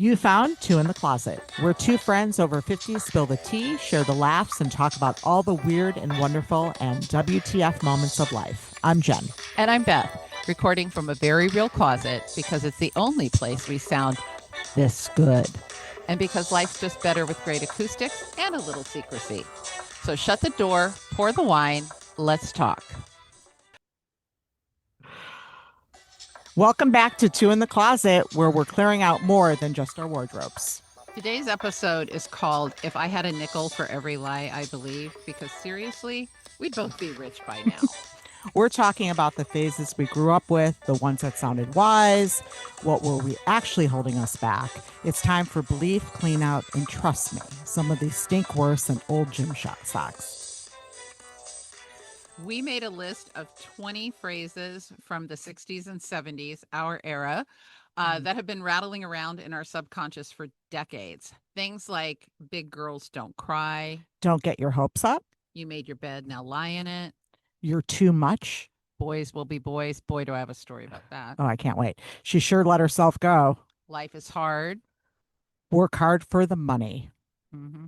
You found Two in the Closet. We're two friends over 50 spill the tea, share the laughs, and talk about all the weird and wonderful and WTF moments of life. I'm Jen. And I'm Beth, recording from a very real closet because it's the only place we sound this good. And because life's just better with great acoustics and a little secrecy. So shut the door, pour the wine, let's talk. Welcome back to Two in the Closet, where we're clearing out more than just our wardrobes. Today's episode is called If I Had a Nickel for Every Lie I Believe, because seriously, we'd both be rich by now. We're talking about the phases we grew up with, the ones that sounded wise. What were we actually holding us back? It's time for belief, clean out, and trust me, some of these stink worse than old gym socks. We made a list of 20 phrases from the 60s and 70s, our era, that have been rattling around in our subconscious for decades. Things like big girls don't cry. Don't get your hopes up. You made your bed, now lie in it. You're too much. Boys will be boys. Boy, do I have a story about that. Oh, I can't wait. She sure let herself go. Life is hard. Work hard for the money. Mm-hmm.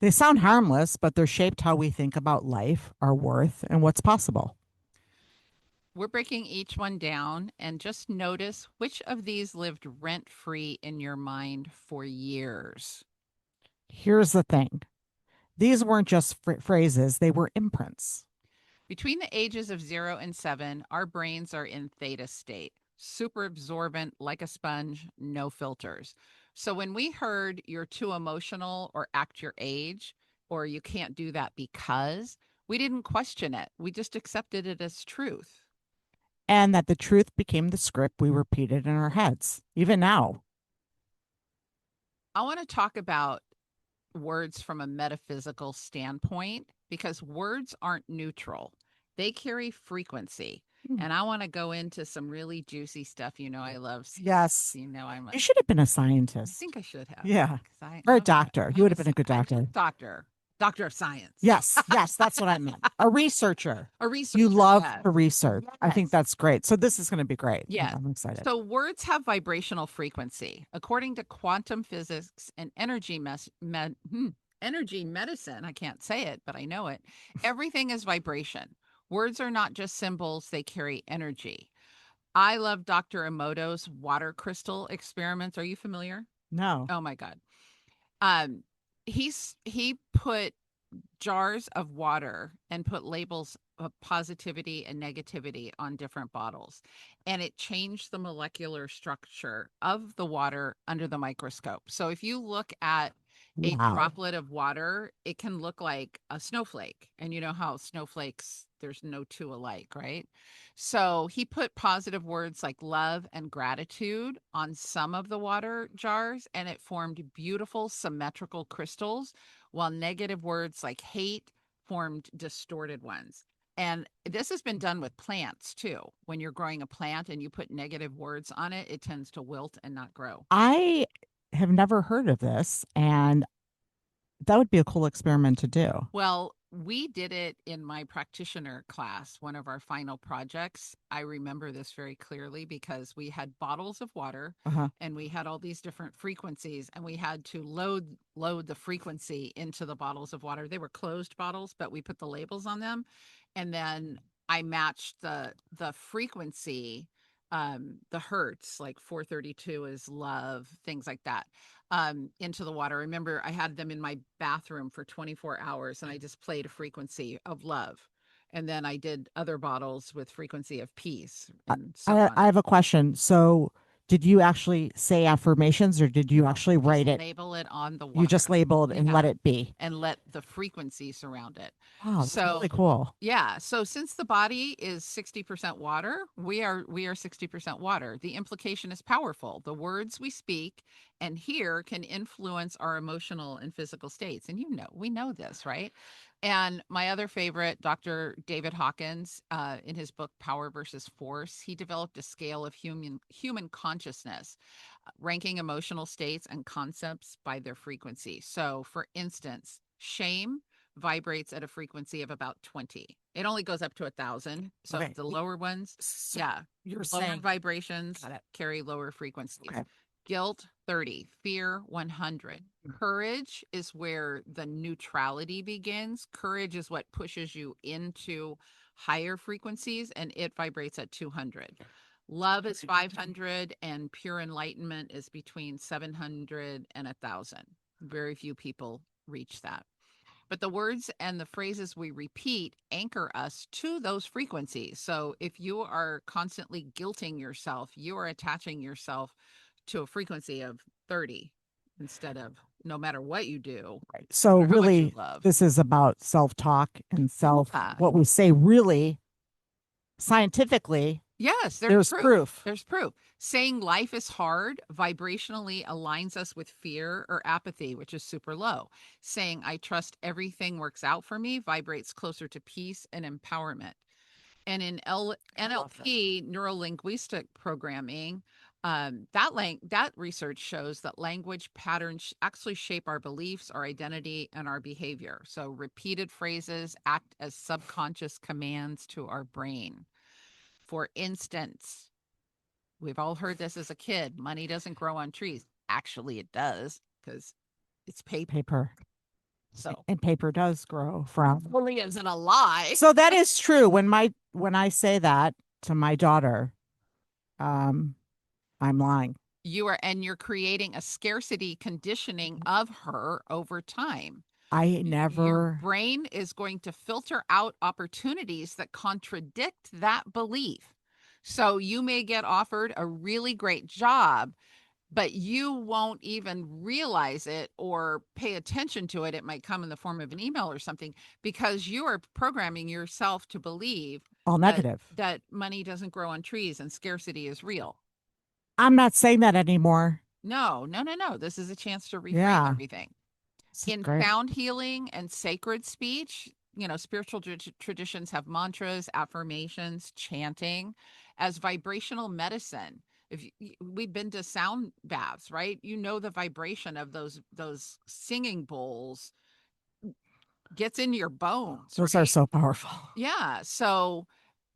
They sound harmless, but they're shaped how we think about life, our worth, and what's possible. We're breaking each one down and just notice which of these lived rent-free in your mind for years. Here's the thing. These weren't just phrases, they were imprints. Between the ages of 0 and 7, our brains are in theta state, super absorbent like a sponge, no filters. So when we heard you're too emotional or act your age, or you can't do that because, we didn't question it. We just accepted it as truth. And that the truth became the script we repeated in our heads, even now. I want to talk about words from a metaphysical standpoint because words aren't neutral. They carry frequency. And I want to go into some really juicy stuff. You know, I love. Yes. You know, You should have been a I scientist. think I should have. Yeah. Or a doctor. You would have been a good doctor. Doctor of science. Yes. Yes. That's what I meant. A researcher. A researcher. You love to research. Yes. I think that's great. So this is going to be great. Yeah. I'm excited. So words have vibrational frequency. According to quantum physics and energy medicine, I can't say it, but I know it. Everything is vibration. Words are not just symbols, they carry energy. I love Dr. Emoto's water crystal experiments. Are you familiar? No. Oh my God. He put jars of water and put labels of positivity and negativity on different bottles, and it changed the molecular structure of the water under the microscope. So if you look at a droplet of water, it can look like a snowflake. And you know how snowflakes, there's no two alike, right? So he put positive words like love and gratitude on some of the water jars, and it formed beautiful symmetrical crystals, while negative words like hate formed distorted ones. And this has been done with plants too. When you're growing a plant and you put negative words on it, it tends to wilt and not grow. I have never heard of this, and that would be a cool experiment to do. Well, we did it in my practitioner class, one of our final projects. I remember this very clearly because we had bottles of water and we had all these different frequencies, and we had to load the frequency into the bottles of water. They were closed bottles, but we put the labels on them. And then I matched the frequency, the hertz, like 432 is love, things like that, into the water. I remember I had them in my bathroom for 24 hours and I just played a frequency of love. And then I did other bottles with frequency of peace. And so I have a question. So did you actually say affirmations, or did you actually write it? Label it on the water. You just labeled and let it be. And let the frequency surround it. Wow, that's really cool. Yeah. So since the body is 60% water, we are 60% water. The implication is powerful. The words we speak and hear can influence our emotional and physical states. And we know this, right? And my other favorite, Dr. David Hawkins, in his book Power versus Force, he developed a scale of human consciousness, ranking emotional states and concepts by their frequency. So, for instance, shame vibrates at a frequency of about 20. It only goes up to 1,000. So the lower ones, You're lower saying vibrations carry lower frequencies. Okay. Guilt 30, fear 100. Courage is where the neutrality begins. Courage is what pushes you into higher frequencies and it vibrates at 200. Love is 500 and pure enlightenment is between 700 and 1,000. Very few people reach that. But the words and the phrases we repeat anchor us to those frequencies. So if you are constantly guilting yourself, you are attaching yourself to a frequency of 30 instead of no matter what you do, Right. So or how much you really, love. this is about self-talk and Yeah. what we say really scientifically. Yes, There's proof. There's proof. Saying life is hard vibrationally aligns us with fear or apathy, which is super low. Saying I trust everything works out for me vibrates closer to peace and empowerment. And in NLP, neuro linguistic programming, that research shows that language patterns actually shape our beliefs, our identity, and our behavior. So repeated phrases act as subconscious commands to our brain. For instance, we've all heard this as a kid: money doesn't grow on trees. Actually, it does, because it's paper. Paper. So And paper does grow from. only isn't a lie. So that is true. When I say that to my daughter, I'm lying. You're creating a scarcity conditioning of her over time. I Your never. brain is going to filter out opportunities that contradict that belief. So you may get offered a really great job, but you won't even realize it or pay attention to it. It might come in the form of an email or something because you are programming yourself to believe All negative. that money doesn't grow on trees and scarcity is real. I'm not saying that anymore. No, no, no, no. This is a chance to reframe Yeah. everything. This is In great. sound healing and sacred speech, spiritual traditions have mantras, affirmations, chanting as vibrational medicine. We've been to sound baths, right? You know the vibration of those singing bowls gets in your bones. Those are right? so powerful. Yeah. So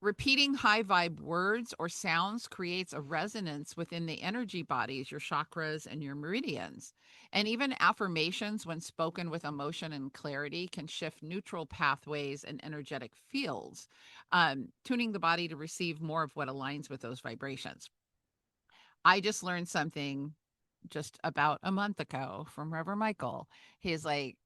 repeating high vibe words or sounds creates a resonance within the energy bodies, your chakras and your meridians. And even affirmations, when spoken with emotion and clarity, can shift neutral pathways and energetic fields, tuning the body to receive more of what aligns with those vibrations. I just learned something just about a month ago from Reverend Michael. He's like,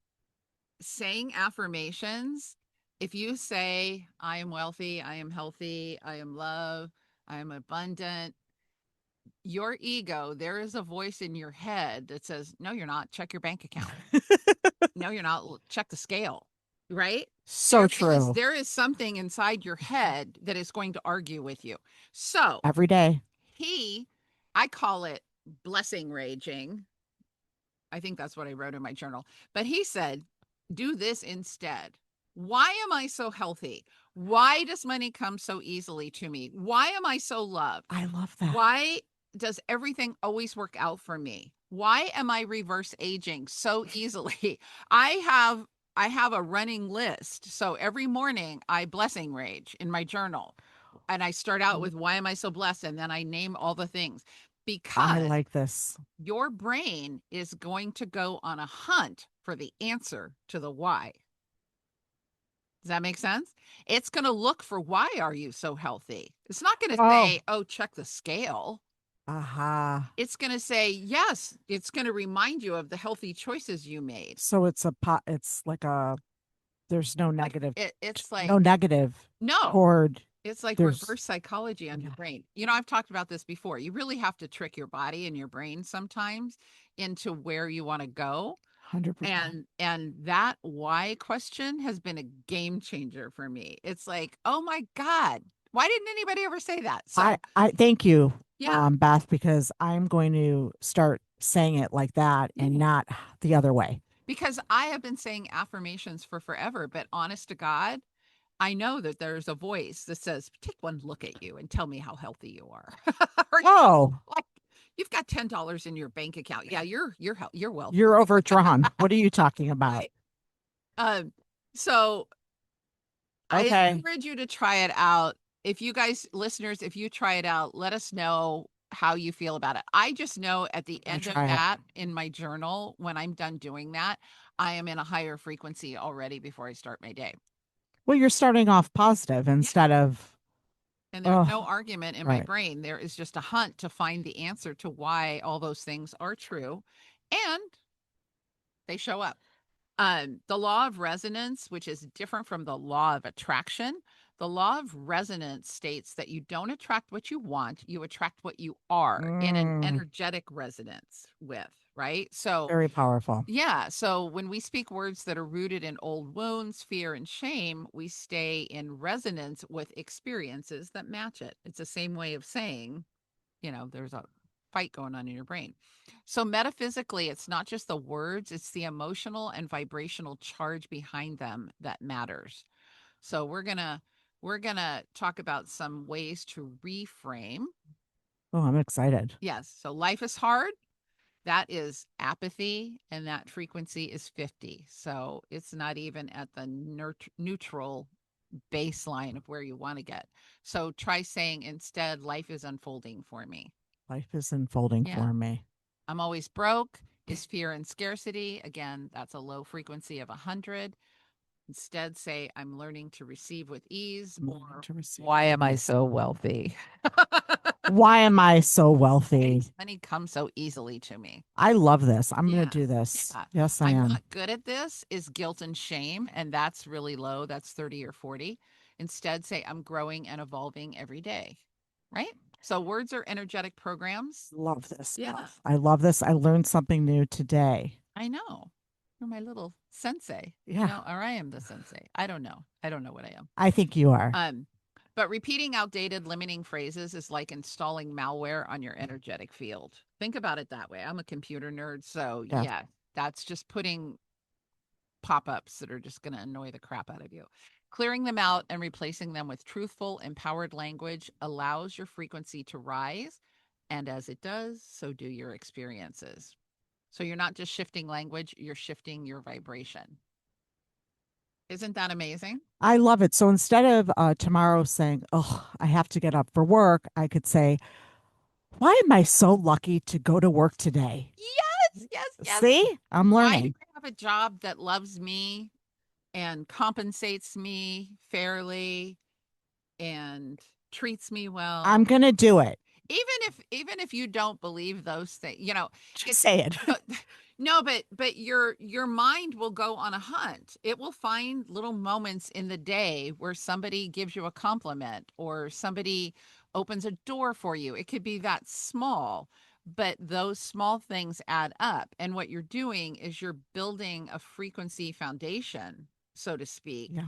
saying affirmations, if you say, I am wealthy, I am healthy, I am love, I am abundant, your ego, there is a voice in your head that says, no, you're not. Check your bank account. No, you're not. Check the scale. Right? So true. There is something inside your head that is going to argue with you. So Every day. I call it blessing raging. I think that's what I wrote in my journal. But he said, do this instead. Why am I so healthy? Why does money come so easily to me? Why am I so loved? I love that. Why does everything always work out for me? Why am I reverse aging so easily? I have a running list. So every morning I blessing rage in my journal. And I start out with why am I so blessed? And then I name all the things I because like this. your brain is going to go on a hunt for the answer to the why. Does that make sense? It's going to look for why are you so healthy? It's not going to say, oh, check the scale. Aha. It's going to say, yes, it's going to remind you of the healthy choices you made. So it's like a, there's no negative. It's like, no negative no, toward. it's like There's- reverse psychology on your brain. I've talked about this before. You really have to trick your body and your brain sometimes into where you want to go. 100%. And that why question has been a game changer for me. It's like, oh my God, why didn't anybody ever say that? So I thank you, yeah, Beth, because I'm going to start saying it like that and not the other way. because I have been saying affirmations for forever, but honest to God, I know that there's a voice that says, take one look at you and tell me how healthy you are. Oh, Like, you've got $10 in your bank account. Yeah, you're wealthy. you're overdrawn. What are you talking about? Right. So I Okay. encourage you to try it out. If you guys, listeners, if you try it out, let us know how you feel about it. I just know at the Gonna end of try it. that in my journal, when I'm done doing that, I am in a higher frequency already before I start my day. Well, you're starting off positive instead of, And there's no oh, argument in my right. brain. There is just a hunt to find the answer to why all those things are true. And they show up. The law of resonance, which is different from the law of attraction, the law of resonance states that you don't attract what you want, you attract what you are in an Mm, energetic resonance with, right? So, very powerful. yeah. So, when we speak words that are rooted in old wounds, fear, and shame, we stay in resonance with experiences that match it. It's the same way of saying, there's a fight going on in your brain. So metaphysically, it's not just the words, it's the emotional and vibrational charge behind them that matters. So we're going to talk about some ways to reframe. Oh, I'm excited. Yes, so life is hard. That is apathy, and that frequency is 50. So it's not even at the neutral baseline of where you want to get. So try saying instead, life is unfolding for me. Life is unfolding Yeah. for me. I'm always broke is fear and scarcity. Again, that's a low frequency of 100. Instead, say, I'm learning to receive with ease, I'm learning or to receive. why am I so wealthy? Why am I so wealthy? Money comes so easily to me. I love this. I'm going Yeah. to do this. Yeah. Yes, I I'm am. not good at this is guilt and shame, and that's really low. That's 30 or 40. Instead, say, I'm growing and evolving every day. Right? So words are energetic programs. Love this Yeah. stuff. I love this. I learned something new today. I know. You're my little sensei. Yeah, Or I am the sensei. I don't know. I don't know what I am. I think you are. But repeating outdated limiting phrases is like installing malware on your energetic field. Think about it that way. I'm a computer nerd, so Yeah. yeah, that's just putting pop-ups that are just going to annoy the crap out of you. Clearing them out and replacing them with truthful, empowered language allows your frequency to rise, and as it does, so do your experiences. So you're not just shifting language, you're shifting your vibration. Isn't that amazing? I love it. So instead of tomorrow saying, oh, I have to get up for work, I could say, why am I so lucky to go to work today? Yes, yes, yes. See, I'm Why do learning. I have a job that loves me and compensates me fairly and treats me well? I'm going to do it. Even if you don't believe those things, Just say it. no, but your mind will go on a hunt. It will find little moments in the day where somebody gives you a compliment or somebody opens a door for you. It could be that small, but those small things add up. And what you're doing is you're building a frequency foundation, so to speak, Yeah.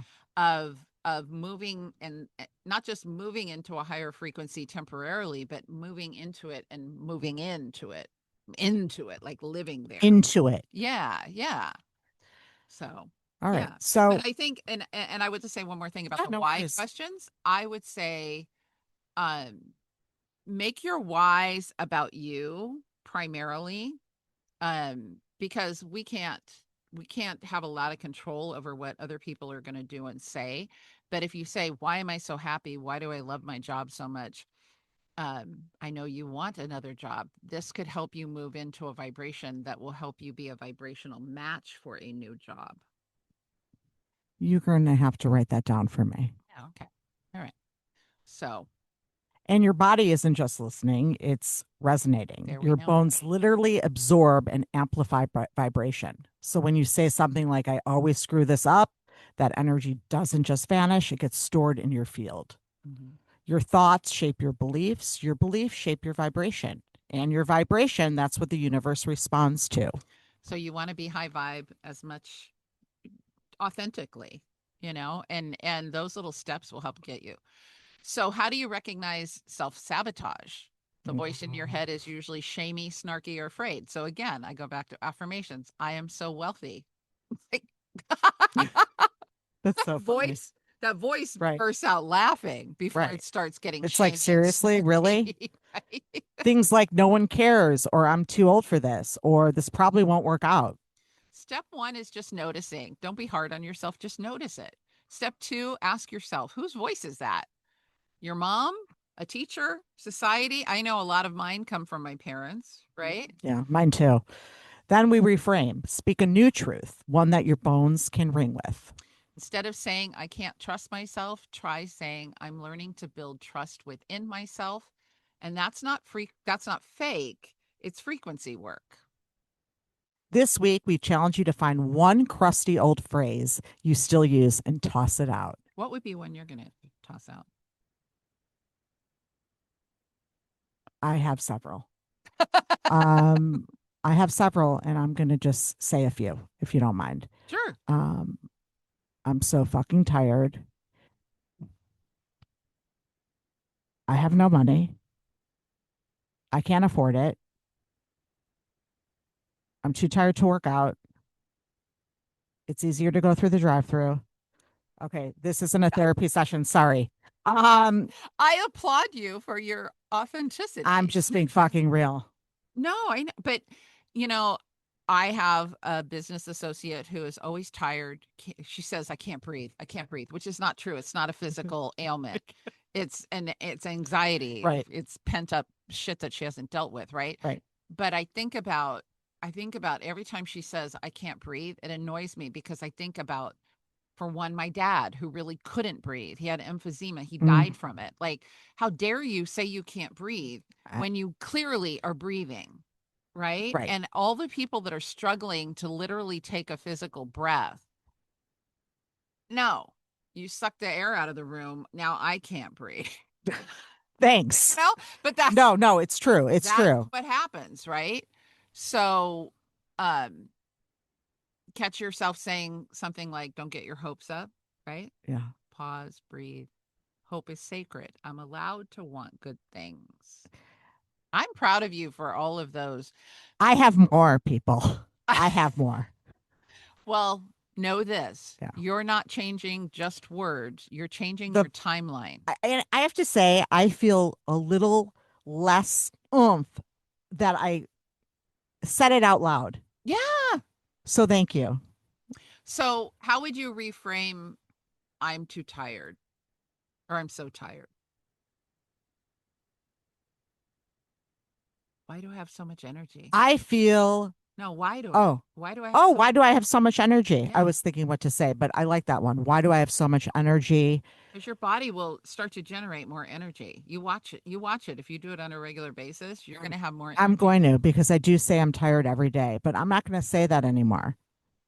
of moving, and not just moving into a higher frequency temporarily, but moving into it and moving into it, like living there. Into it. Yeah, yeah. So, All right. yeah. So, But I think, and I would just say one more thing about yeah, the no why worries. questions. I would say, um, make your whys about you primarily, because we can't have a lot of control over what other people are going to do and say. But if you say, why am I so happy? Why do I love my job so much? I know you want another job. This could help you move into a vibration that will help you be a vibrational match for a new job. You're going to have to write that down for me. Yeah, okay. All right. So And your body isn't just listening, it's resonating. there we Your know. bones literally absorb and amplify vibration. So when you say something like, I always screw this up, that energy doesn't just vanish, it gets stored in your field. Mhm. Your thoughts shape your beliefs shape your vibration. And your vibration, that's what the universe responds to. So you want to be high vibe as much authentically, and those little steps will help get you. So how do you recognize self-sabotage? The voice in your head is usually shamey, snarky, or afraid. So again, I go back to affirmations. I am so wealthy. Like, That's so funny. that voice Right. bursts out laughing before Right. it starts getting It's like, shamey and seriously, really? snarky, right? Things like no one cares, or I'm too old for this, or this probably won't work out. Step one is just noticing. Don't be hard on yourself. Just notice it. Step two, ask yourself, whose voice is that? Your mom? a teacher, society. I know a lot of mine come from my parents, right? Yeah, mine too. Then we reframe, speak a new truth, one that your bones can ring with. Instead of saying, I can't trust myself, try saying, I'm learning to build trust within myself. And that's not fake, it's frequency work. This week, we challenge you to find one crusty old phrase you still use and toss it out. What would be one you're going to toss out? I have several. um, I have several, and I'm going to just say a few, if you don't mind. Sure. Um, I'm so fucking tired. I have no money. I can't afford it. I'm too tired to work out. It's easier to go through the drive-through. Okay, this isn't a therapy session. Sorry. Um, I applaud you for your authenticity. I'm just being fucking real. No, I know, but you know, I have a business associate who is always tired. She says, "I can't breathe. I can't breathe," which is not true. It's not a physical ailment. It's anxiety. Right. It's pent up shit that she hasn't dealt with, right? Right. But I think about every time she says, "I can't breathe," it annoys me because I think about, for one, my dad who really couldn't breathe. He had emphysema. He died from it. Like, how dare you say you can't breathe when you clearly are breathing, right? Right. And all the people that are struggling to literally take a physical breath. No, you suck the air out of the room. Now I can't breathe. Thanks. You know, but No, it's true. It's that's true. what happens, right? So, um, catch yourself saying something like, don't get your hopes up, right? Yeah. Pause, breathe. Hope is sacred. I'm allowed to want good things. I'm proud of you for all of those. I have more people. I have more. Well, know this. Yeah. You're not changing just words. You're changing The your timeline. and I have to say, I feel a little less oomph that I said it out loud. Yeah. So thank you. So, how would you reframe I'm too tired or I'm so tired? Why do I have so much energy? I feel No, why do I? oh. Why do I have Oh, so why do I have so much energy? I Yeah. was thinking what to say, but I like that one. Why do I have so much energy? Because your body will start to generate more energy. You watch it. You watch it. If you do it on a regular basis, you're going to have more I'm energy. going to because I do say I'm tired every day, but I'm not going to say that anymore.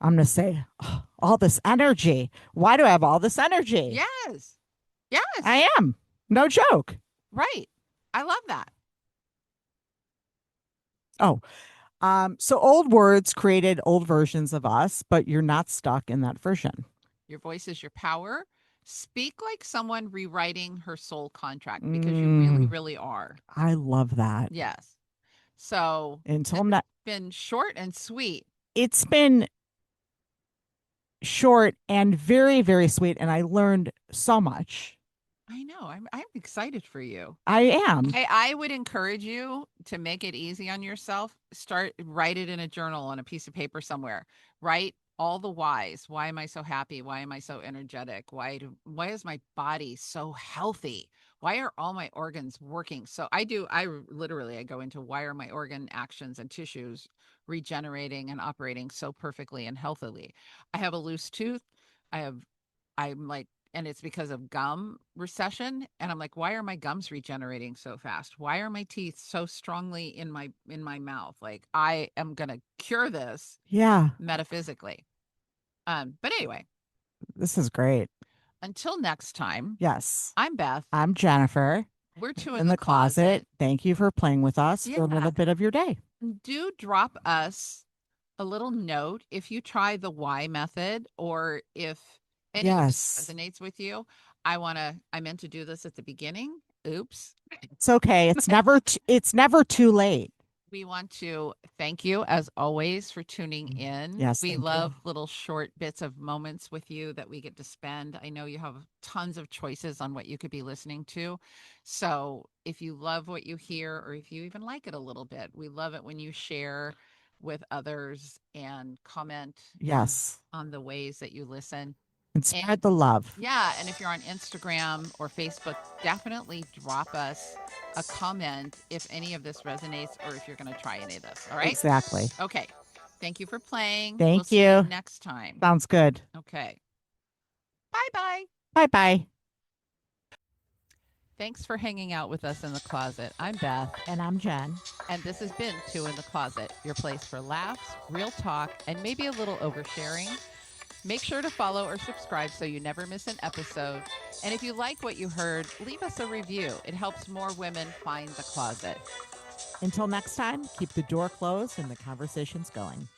I'm going to say, "Oh, all this energy. Why do I have all this energy? Yes. Yes. I am. No joke. Right. I love that. Oh, so old words created old versions of us, but you're not stuck in that version. Your voice is your power. Speak like someone rewriting her soul contract because you really, really are. I love that. Yes. So Until now, been short and sweet. it's been short and very, very sweet, and I learned so much. I know. I'm excited for you. I am. I would encourage you to make it easy on yourself. Write it in a journal on a piece of paper somewhere. Write all the whys. Why am I so happy? Why am I so energetic? Why is my body so healthy? Why are all my organs working? So I go into why are my organ actions and tissues regenerating and operating so perfectly and healthily? I have a loose tooth. I have I'm like, and it's because of gum recession. And I'm like, why are my gums regenerating so fast? Why are my teeth so strongly in my mouth? Like, I am gonna cure this Yeah, metaphysically. But anyway, this is great. until next time, Yes. I'm Beth. I'm Jennifer We're two in the closet. Thank you for playing with us for a Yeah. little bit of your day. Do drop us a little note if you try the why method or if any of this Yes. resonates with you. I meant to do this at the beginning. Oops. It's okay. It's never too late. We want to thank you as always for tuning in. Yes, We thank you. love little short bits of moments with you that we get to spend. I know you have tons of choices on what you could be listening to. So if you love what you hear, or if you even like it a little bit, we love it when you share with others and comment Yes. on the ways that you listen. And spread the love. Yeah, and if you're on Instagram or Facebook, definitely drop us a comment if any of this resonates or if you're going to try any of this. All right? Exactly. Okay. Thank you for playing. Thank We'll see you. you next time. Sounds good. Okay. Bye-bye. Bye-bye. Thanks for hanging out with us in the closet. I'm Beth, And I'm Jen. and this has been Two in the Closet, your place for laughs, real talk, and maybe a little oversharing. Make sure to follow or subscribe so you never miss an episode. And if you like what you heard, leave us a review. It helps more women find the closet. Until next time, keep the door closed and the conversations going.